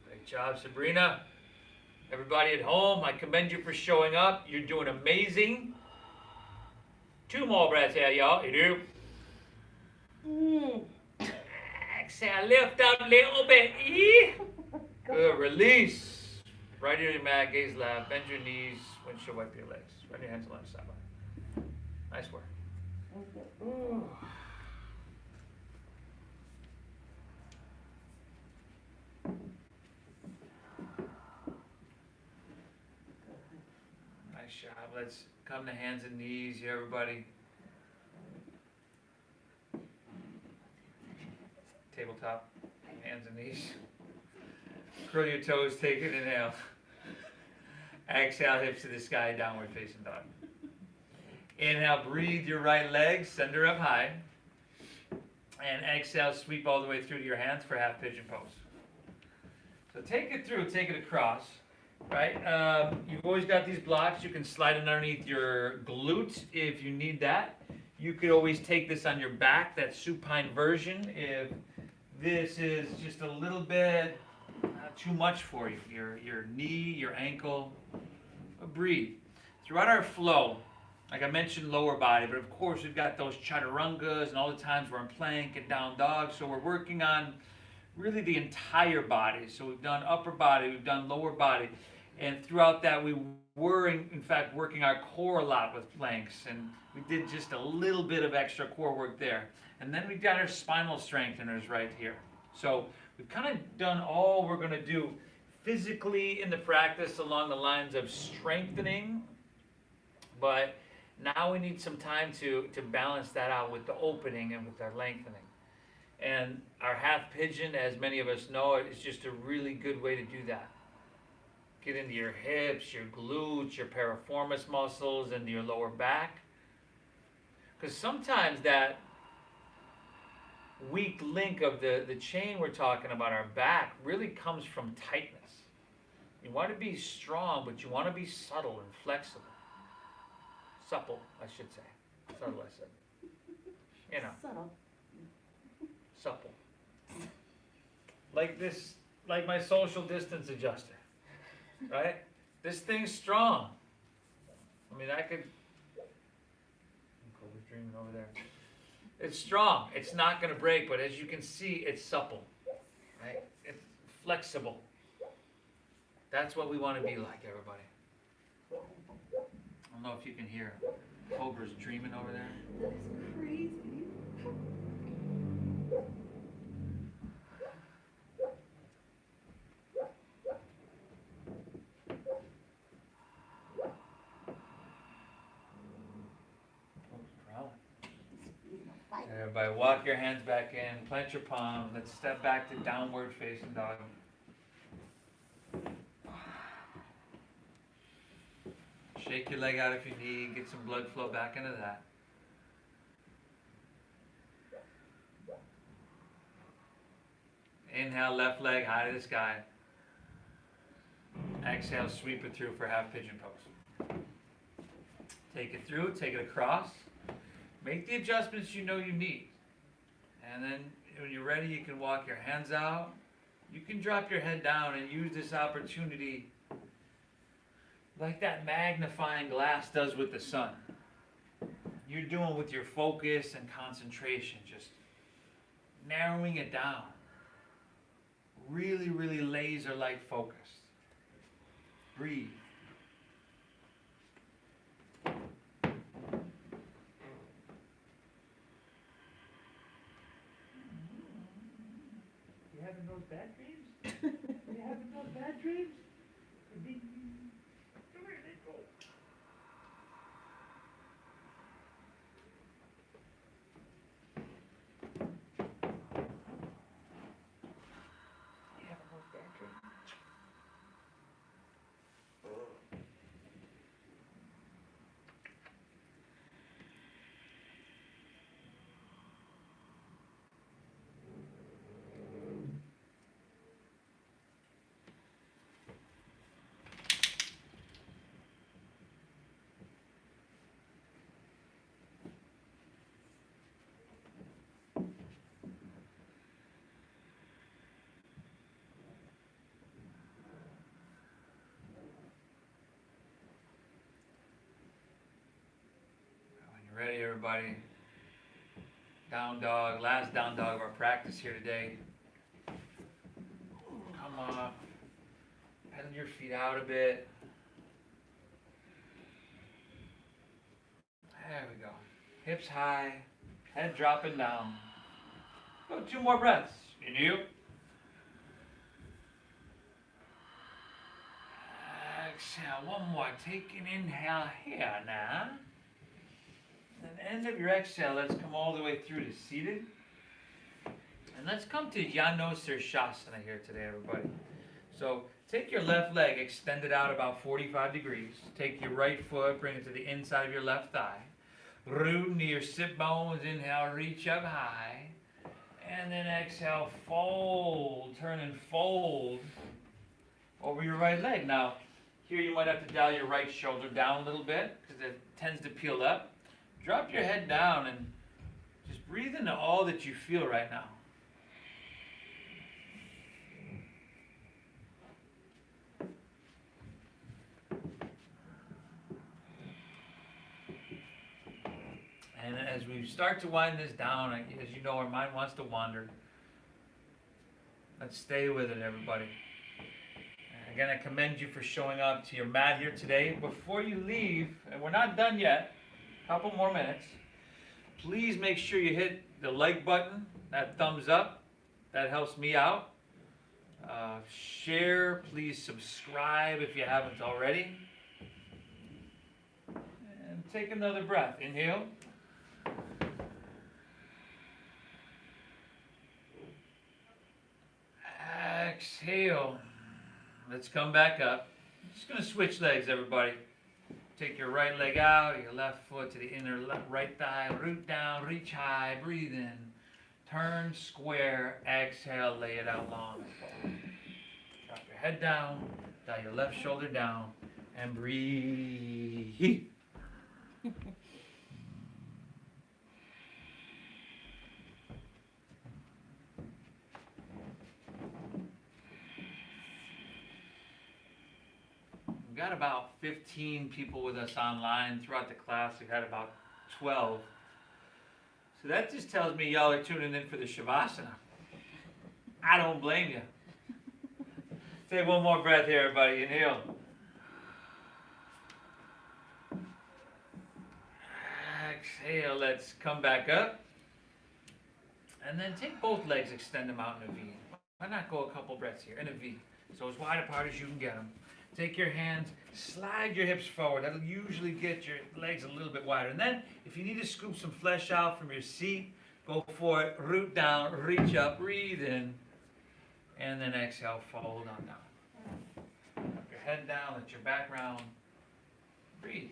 Speaker 2: Great job, Sabrina. Everybody at home, I commend you for showing up. You're doing amazing. 2 more breaths here, y'all. You do. Exhale, lift up a little bit. Good, release. Right ear to your mat, gaze left, bend your knees, windshield wipe your legs. Run your hands along the side body. Nice work. Ooh. Nice job. Let's come to hands and knees here, everybody. Tabletop, hands and knees. Curl your toes, take an inhale. Exhale, hips to the sky, downward facing dog. Inhale, breathe your right leg, send her up high. And exhale, sweep all the way through to your hands for half pigeon pose. So take it through, take it across, right? You've always got these blocks. You can slide it underneath your glute if you need that. You could always take this on your back, that supine version, if this is just a little bit too much for you, your knee, your ankle. But breathe. Throughout our flow, like I mentioned lower body, but of course we've got those chaturangas and all the times we're in plank and down dog, so we're working on really the entire body. So we've done upper body, we've done lower body, and throughout that we were in fact working our core a lot with planks, and we did just a little bit of extra core work there. And then we've got our spinal strengtheners right here. So we've kind of done all we're going to do physically in the practice along the lines of strengthening, but now we need some time to balance that out with the opening and with our lengthening. And our half pigeon, as many of us know, is just a really good way to do that. Get into your hips, your glutes, your piriformis muscles, and your lower back. Because sometimes that weak link of the chain we're talking about, our back, really comes from tightness. You want to be strong, but you want to be subtle and flexible. Supple, I should say. Subtle, I said. You know.
Speaker 1: Subtle.
Speaker 2: Supple. Like this, like my social distance adjuster. Right? This thing's strong. I mean, I could... Cole's dreaming over there. It's strong. It's not going to break, but as you can see, it's supple. Right? It's flexible. That's what we want to be like, everybody. I don't know if you can hear Cobra's dreaming over there.
Speaker 1: That is crazy.
Speaker 2: Everybody, walk your hands back in, plant your palm. Let's step back to downward facing dog. Shake your leg out if you need, get some blood flow back into that. Inhale, left leg high to the sky. Exhale, sweep it through for half pigeon pose. Take it through, take it across. Make the adjustments you know you need. And then when you're ready, you can walk your hands out. You can drop your head down and use this opportunity like that magnifying glass does with the sun. You're doing with your focus and concentration, just narrowing it down. Really, really laser-like focused. Breathe. You having those bad dreams? You having those bad dreams? Where did they go? You having those bad dreams? Ready, everybody? Down dog, last down dog of our practice here today. Come on. Pedal your feet out a bit. There we go. Hips high, head dropping down. Go 2 more breaths. Inhale. Exhale, 1 more. Take an inhale here now. At the end of your exhale, let's come all the way through to seated. And let's come to Jano Sirsasana here today, everybody. So take your left leg, extend it out about 45 degrees. Take your right foot, bring it to the inside of your left thigh. Root into your sit bones. Inhale, reach up high. And then exhale, fold. Turn and fold over your right leg. Now, here you might have to dial your right shoulder down a little bit because it tends to peel up. Drop your head down and just breathe into all that you feel right now. And as we start to wind this down, as you know, our mind wants to wander. Let's stay with it, everybody. And again, I commend you for showing up to your mat here today. Before you leave, and we're not done yet, couple more minutes. Please make sure you hit the like button, that thumbs up. That helps me out. Share, please subscribe if you haven't already. And take another breath. Inhale. Exhale. Let's come back up. Just going to switch legs, everybody. Take your right leg out, your left foot to the inner right thigh, root down, reach high, breathe in, turn square, exhale, lay it out long. Drop your head down, dial your left shoulder down, and breathe. We've got about 15 people with us online throughout the class. We've had about 12. So that just tells me y'all are tuning in for the Shavasana. I don't blame you. Take 1 more breath here, everybody. Inhale. Exhale. Let's come back up. And then take both legs, extend them out in a V. Why not go a couple breaths here in a V? So as wide apart as you can get them. Take your hands, slide your hips forward. That'll usually get your legs a little bit wider. And then, if you need to scoop some flesh out from your seat, Go for it. Root down, reach up, breathe in, and then exhale, fold on down. Put your head down, let your back round. Breathe.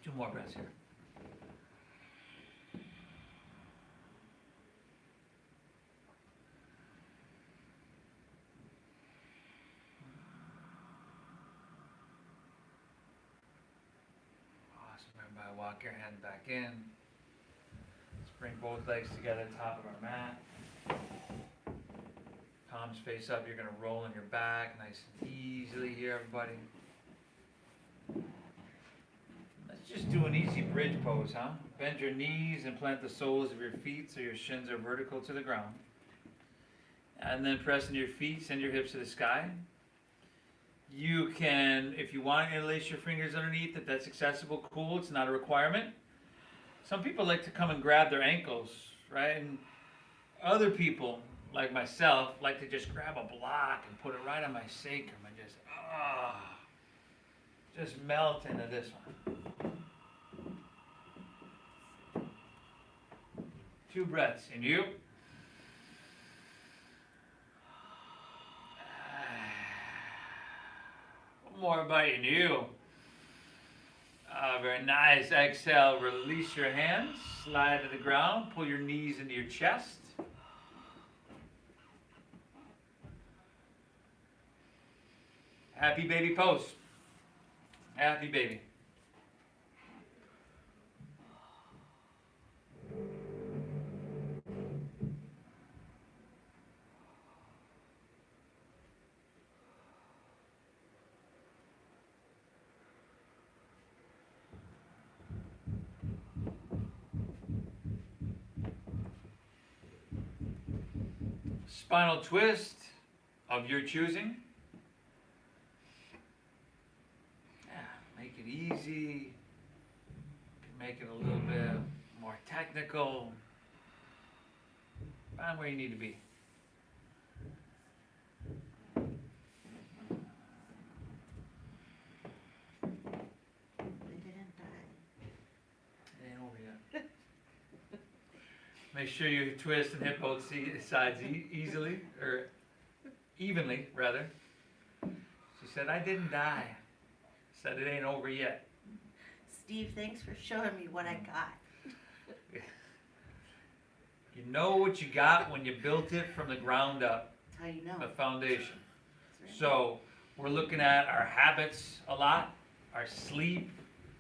Speaker 2: Two more breaths here. Awesome. Everybody walk your hand back in. Let's bring both legs together at the top of our mat. Palms face up. You're going to roll on your back nice and easily here, everybody. Let's just do an easy bridge pose, huh? Bend your knees and plant the soles of your feet so your shins are vertical to the ground. And then press into your feet, send your hips to the sky. You can, if you want, interlace your fingers underneath. If that's accessible, cool. It's not a requirement. Some people like to come and grab their ankles, right? And other people, like myself, like to just grab a block and put it right on my sacrum and just melt into this one. 2 breaths in you. One more bite in you. Very nice. Exhale, release your hands, slide to the ground, pull your knees into your chest. Happy baby pose. Happy baby. Spinal twist of your choosing. Make it easy. Make it a little bit more technical. Find where you need to be.
Speaker 1: They didn't die.
Speaker 2: It ain't over yet. Make sure you twist and hit both sides easily, or evenly, rather. She said, I didn't die. Said it ain't over yet.
Speaker 1: Steve, thanks for showing me what I got.
Speaker 2: You know what you got when you built it from the ground up.
Speaker 1: That's how you know.
Speaker 2: The foundation.
Speaker 1: That's right.
Speaker 2: So we're looking at our habits a lot, our sleep,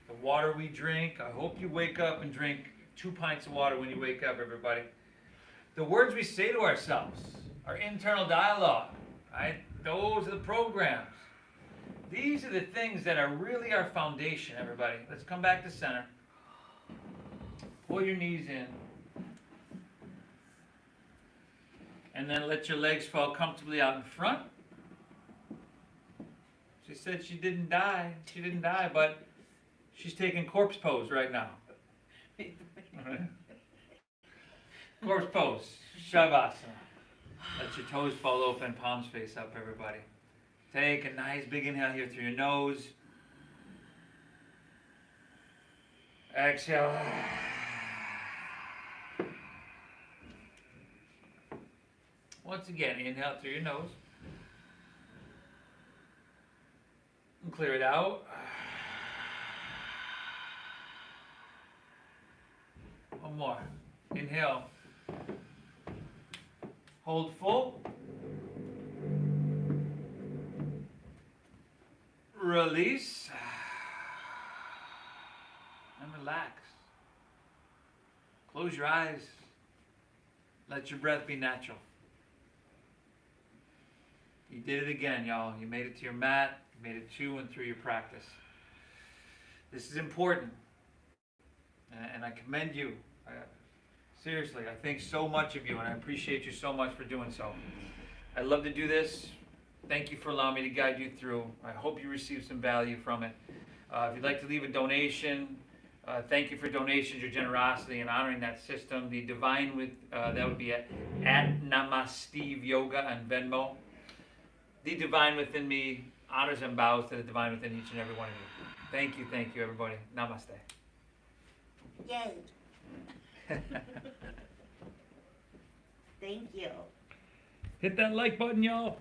Speaker 2: the water we drink. I hope you wake up and drink 2 pints of water when you wake up, everybody. The words we say to ourselves, our internal dialogue, right? Those are the programs. These are the things that are really our foundation, everybody. Let's come back to center. Pull your knees in. And then let your legs fall comfortably out in front. She said she didn't die. She didn't die, but she's taking corpse pose right now. Corpse pose, Shavasana. Let your toes fall open, palms face up, everybody. Take a nice big inhale here through your nose. Exhale. Once again, inhale through your nose. And clear it out. One more. Inhale. Hold full. Release. And relax. Close your eyes. Let your breath be natural. You did it again, y'all. You made it to your mat. You made it to and through your practice. This is important. And I commend you. Seriously, I think so much of you, and I appreciate you so much for doing so. I love to do this. Thank you for allowing me to guide you through. I hope you received some value from it. If you'd like to leave a donation, thank you for donations, your generosity, and honoring that system. The divine with that would be at Namasteve Yoga on Venmo. The divine within me honors and bows to the divine within each and every one of you. Thank you, everybody. Namaste.
Speaker 1: Yay. Thank you.
Speaker 2: Hit that like button, y'all.